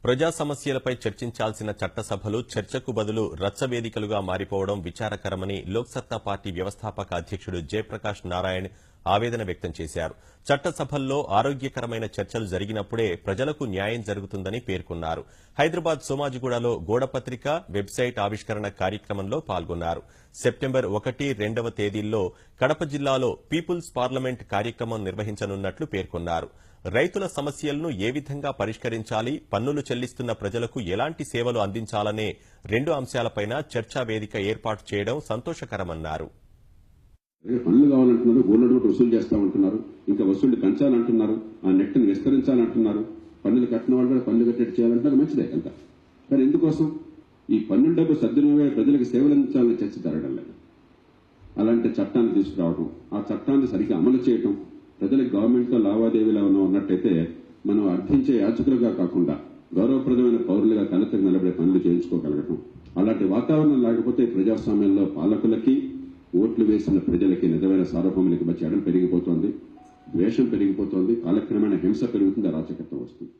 ప్రజా సమస్యలపై చర్చించాల్సిన చట్టసభలు చర్చకు బదులు రచ్చవేదికలుగా మారిపోవడం విచారకరమని లోక్సత్తా పార్టీ వ్యవస్థాపక అధ్యక్షుడు జయప్రకాష్ నారాయణ్ ఆవేదన వ్యక్తం చేశారు. చట్టసభల్లో ఆరోగ్యకరమైన చర్చలు జరిగినప్పుడే ప్రజలకు న్యాయం జరుగుతుందని పేర్కొన్నారు. హైదరాబాద్ సోమాజిగూడలో గోడపత్రిక వెబ్సైట్ ఆవిష్కరణ కార్యక్రమంలో పాల్గొన్నారు. సెప్టెంబర్ 1-2 తేదీల్లో కడప జిల్లాలో పీపుల్స్ పార్లమెంట్ కార్యక్రమం నిర్వహించనున్నట్లు పేర్కొన్నారు. రైతుల సమస్యలను ఏ విధంగా పరిష్కరించాలి, పన్నులు చెల్లిస్తున్న ప్రజలకు ఎలాంటి సేవలు అందించాలనే 2 అంశాలపైన చర్చా వేదిక ఏర్పాటు చేయడం సంతోషకరమన్నారు. పన్నులు కావాలంటున్నారు, గోల్డ్ వసూలు చేస్తామంటున్నారు, ఇంకా వసూళ్లు పెంచాలంటున్నారు, ఆ నెట్ను విస్తరించాలంటున్నారు, పన్నులు కట్టిన వాళ్ళు కూడా పన్ను కట్టేట్టు చేయాలంటున్నారు. మంచిదే అంత. కానీ ఎందుకోసం ఈ పన్ను డబ్బు సద్వినియోగ ప్రజలకు సేవలు అందించాలని చర్చ జరగడం లేదు. అలాంటి చట్టాన్ని తీసుకురావడం, ఆ చట్టాన్ని సరిగ్గా అమలు చేయడం, ప్రజలకు గవర్నమెంట్తో లావాదేవీలు ఉన్నట్టయితే మనం అర్థించే యాచకులుగా కాకుండా గౌరవప్రదమైన పౌరులుగా తలెత్తకు నిలబడే పనులు చేయించుకోగలగటం. అలాంటి వాతావరణం లేకపోతే ప్రజాస్వామ్యంలో పాలకులకి, ఓట్లు వేసిన ప్రజలకి నిజమైన సార్వభౌములకి మధ్య ఎడం పెరిగిపోతోంది, ద్వేషం పెరిగిపోతోంది, కాలక్రమేణా హింస పెరుగుతుంది, అరాచకత్వం వస్తుంది.